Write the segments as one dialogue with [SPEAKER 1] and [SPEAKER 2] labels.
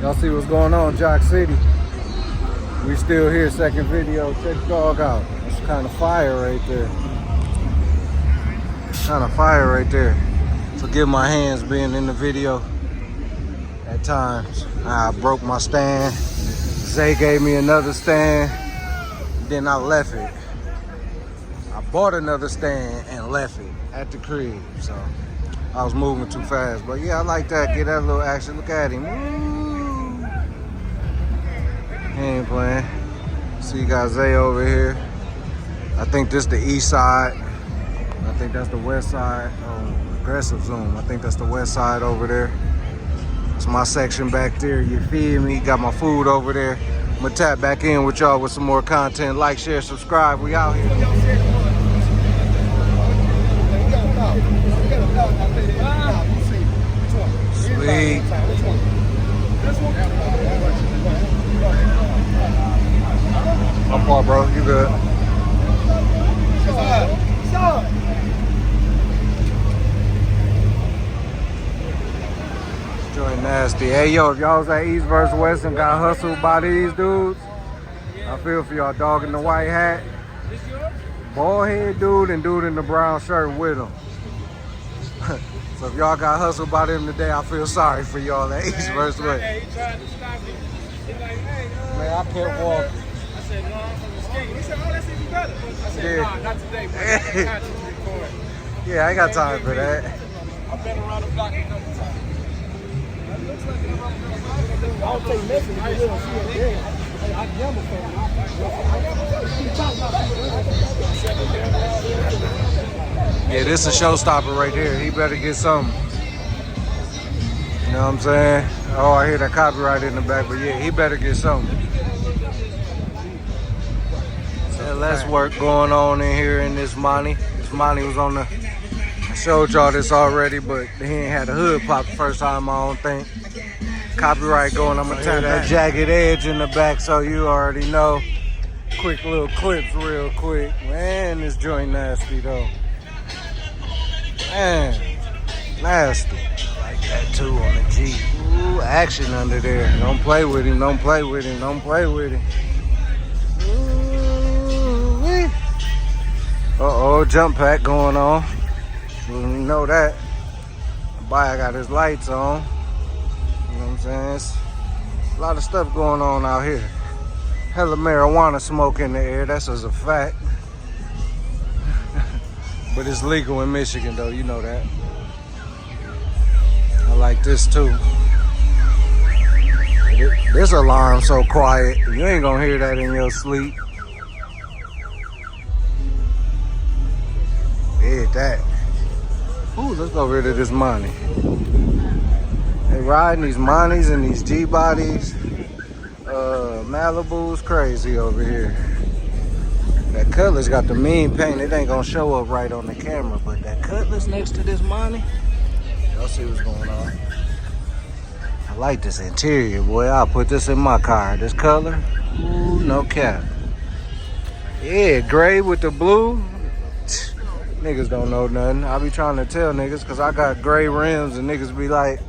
[SPEAKER 1] Y'all see what's going on, Jock City? We still here, second video. Check the dog out. It's kind of fire right there. Kind of fire right there. Forgive my hands being in the video at times. I broke my stand. Zay gave me another stand. Then I left it. I bought another stand and left it at the crib. So I was moving too fast. But yeah, I like that. Get that little action. Look at him. Woo. He ain't playing. See, you got Zay over here. I think this the east side. I think that's the west side. Oh, aggressive zoom. I think that's the west side over there. It's my section back there. You feel me? Got my food over there. I'm gonna tap back in with y'all with some more content. Like, share, subscribe. We out here. Sweet. My fault, bro. You good? Joint nasty. Hey, yo, if y'all was at East vs. West and got hustled by these dudes, I feel for y'all. Dog in the white hat, bald head dude, and dude in the brown shirt with him. So if y'all got hustled by them today, I feel sorry for y'all at East vs. West.
[SPEAKER 2] He tried to stop me. He's like, hey,
[SPEAKER 1] man, I kept walking.
[SPEAKER 2] I said, no, I'm from the skate. He said, oh, that's even better. I said, nah, not today, but I got content to record.
[SPEAKER 1] Yeah, I ain't got time for that.
[SPEAKER 2] I've been around the block a couple times. That looks like it. I don't take messages. You don't see it there. I gamble for him.
[SPEAKER 1] Yeah, this is a showstopper right here. He better get something. You know what I'm saying? Oh, I hear that copyright in the back, but yeah, he better get something. So less work going on in here in this Monty. This Monty was on the... I showed y'all this already, but he ain't had the hood pop the first time, I don't think. Copyright going. I'm gonna turn that jagged edge in the back so you already know. Quick little clips real quick. Man, this joint nasty though. Man, nasty. Like that too on the G. Ooh, action under there. Don't play with him, don't play with him, don't play with him. Ooh-wee. Uh-oh, jump pack going on. We know that. Baya got his lights on. You know what I'm saying? It's a lot of stuff going on out here. Hella marijuana smoke in the air, that's just a fact. But it's legal in Michigan though, you know that. I like this too. This alarm so quiet, you ain't gonna hear that in your sleep. Hit that. Ooh, let's go rid of this money. They riding these Monties and these G-bodies. Malibu's crazy over here. That Cutlass got the mean paint. It ain't gonna show up right on the camera, but that Cutlass next to this Monty, y'all see what's going on. I like this interior, boy. I'll put this in my car. This color, ooh, no cap. Yeah, gray with the blue. Niggas don't know nothing. I be trying to tell niggas because I got gray rims and niggas be like,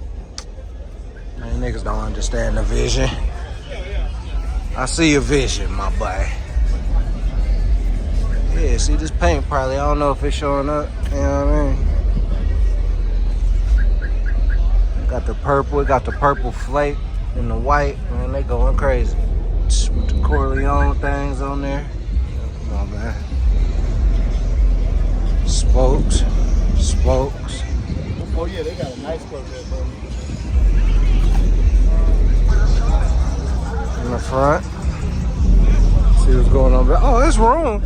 [SPEAKER 1] man, niggas don't understand the vision. I see a vision, my boy. Yeah, see this paint probably, I don't know if it's showing up, you know what I mean? Got the purple, it got the purple flake and the white, man, they going crazy. With the Corleone things on there. Come on, man. Spokes.
[SPEAKER 2] Oh, yeah, they got a nice spoke there, bro.
[SPEAKER 1] In the front. See what's going on back. Oh, there's room.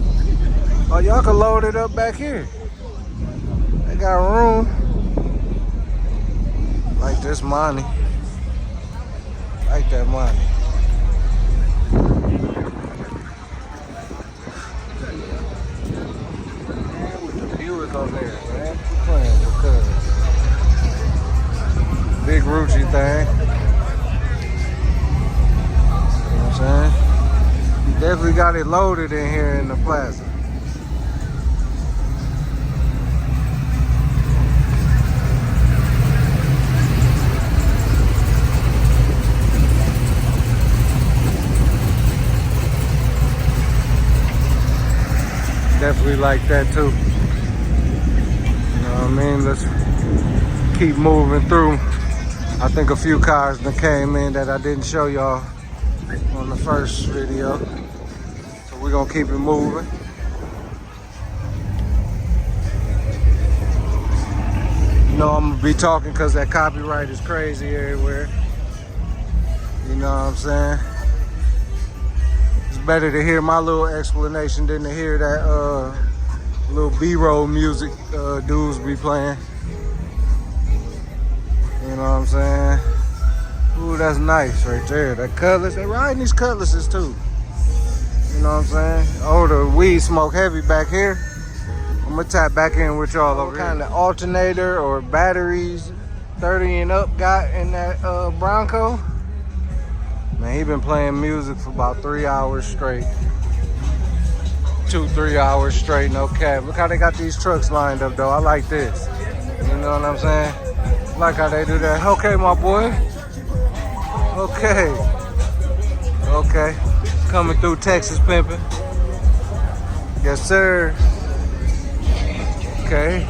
[SPEAKER 1] Oh, y'all can load it up back here. They got room. Like this money. Like that money. With the Buick on there, man. Keep playing with cuz. Big Rucci thing. You know what I'm saying? You definitely got it loaded in here in the plaza. definitely like that too. You know what I mean? Let's keep moving through. I think a few cars that came in that I didn't show y'all on the first video. So we're gonna keep it moving. You know I'm gonna be talking because that copyright is crazy everywhere. You know what I'm saying? It's better to hear my little explanation than to hear that little B-roll music dudes be playing. You know what I'm saying? Ooh, that's nice right there. That Cutlass, they riding these Cutlasses too. You know what I'm saying? Oh, the weed smoke heavy back here. I'm gonna tap back in with y'all over here. What kind of alternator or batteries 30 and up got in that Bronco? Man, he been playing music for about 3 hours straight. 2-3 hours straight, no cap. Look how they got these trucks lined up though. I like this. You know what I'm saying? I like how they do that. Okay, my boy. Okay. Okay. Coming through Texas pimping. Yes, sir. Okay.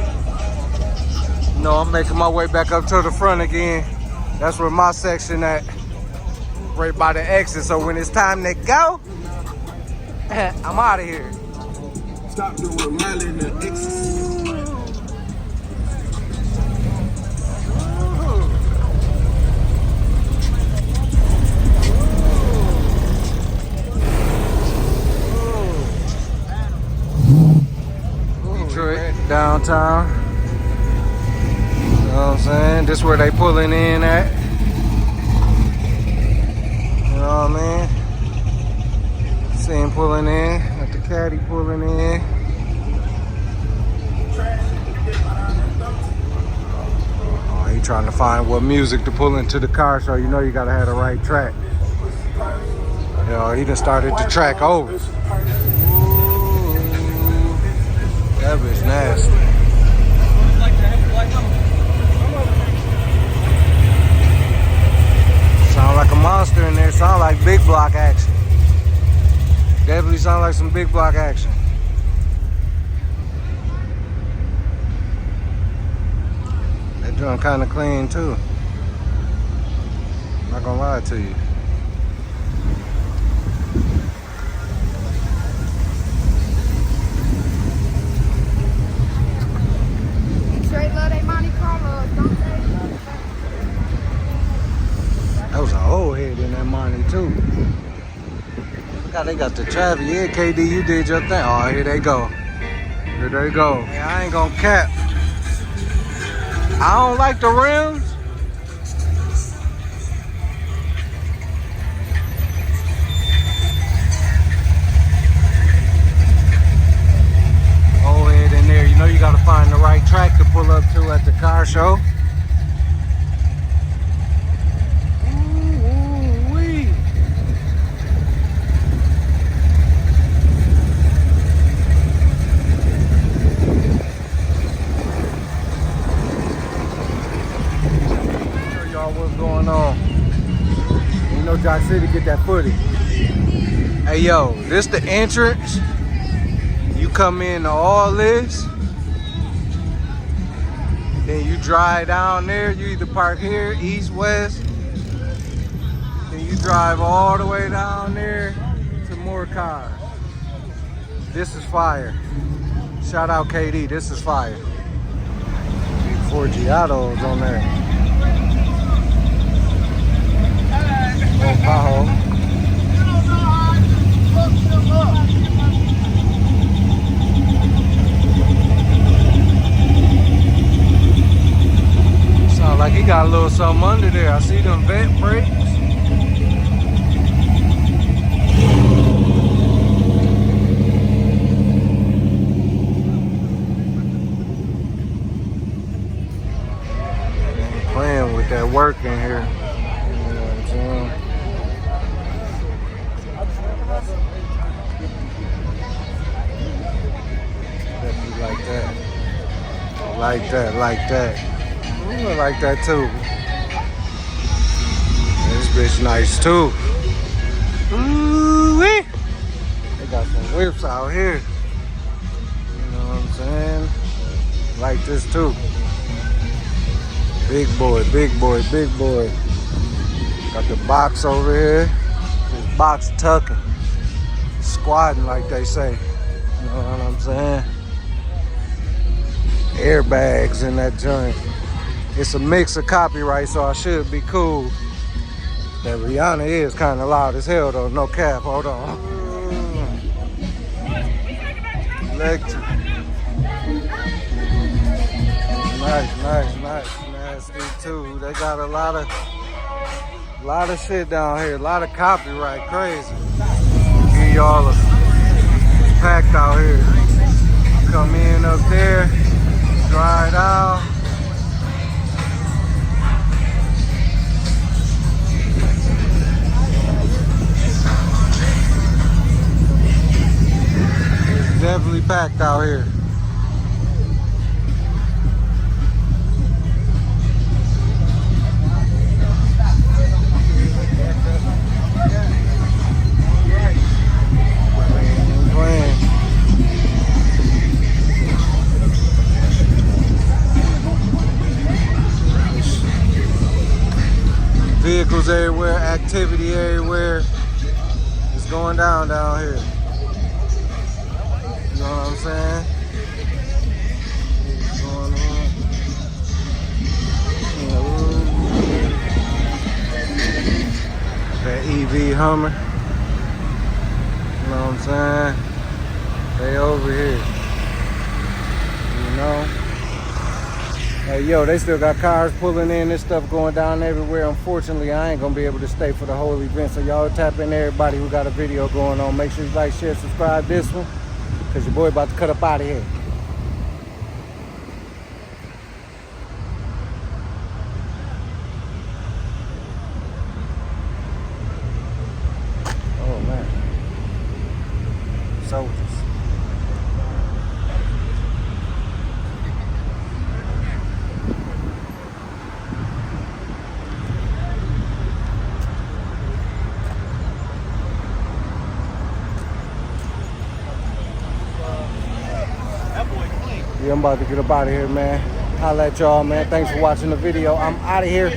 [SPEAKER 1] No, I'm making my way back up to the front again. That's where my section at. Right by the exit. So when it's time to go, I'm out of here.
[SPEAKER 2] Stop doing Miley and the exes.
[SPEAKER 1] Detroit, downtown. You know what I'm saying? This where they pulling in at. You know what I mean? See him pulling in, got the caddy pulling in. Oh, he trying to find what music to pull into the car, so you know you gotta have the right track. Yo, he done started to track over. Ooh, that bitch nasty. Sound like a monster in there. Sound like big block action. Definitely sound like some big block action. That joint kind of clean too. I'm not gonna lie to you.
[SPEAKER 3] Straight love they Monte Carlos, don't they?
[SPEAKER 1] That was an old head in that money too. Look how they got the traffic. Yeah, KD, you did your thing. Oh, here they go. Here they go. Yeah, I ain't gonna cap. I don't like the rims. Old head in there. You know you gotta find the right track to pull up to at the car show. What's going on? You know Jock City get that footage. Hey yo, this the entrance. You come into all this, then you drive down there. You either park here, east, west, then you drive all the way down there to more cars. This is fire. Shout out KD, this is fire. Big 4 Giottos on there. Tahoe. Sound like he got a little something under there. I see them vent brakes. Playing with that work in here. You know what I'm saying? Like that. Like that, like that. Ooh, I like that too. This bitch nice too. Ooh-wee. They got some whips out here. saying? Like this too. Big boy, big boy, big boy. Got the box over here. This box tucking. Squatting like they say. You know what I'm saying? Airbags in that joint. It's a mix of copyright, so I should be cool. That Rihanna is kind of loud as hell though, no cap. Hold on. Lecture. Nice. Nasty too. They got a lot of shit down here. A lot of copyright. Crazy. Give y'all it's packed out here. Come in up there, dry it out. It's definitely packed out here. Vehicles everywhere, activity everywhere. It's going down here. You know what I'm saying? It's going on. That EV Hummer. You know what I'm saying? They over here. You know? Hey, yo, they still got cars pulling in, this stuff going down everywhere. Unfortunately, I ain't gonna be able to stay for the whole event, so y'all tap in everybody who got a video going on. Make sure you like, share, subscribe this one, because your boy about to cut up out of here. Oh, man. Soldiers. Yeah, I'm about to get up out of here, man. Holla at y'all, man. Thanks for watching the video. I'm out of here.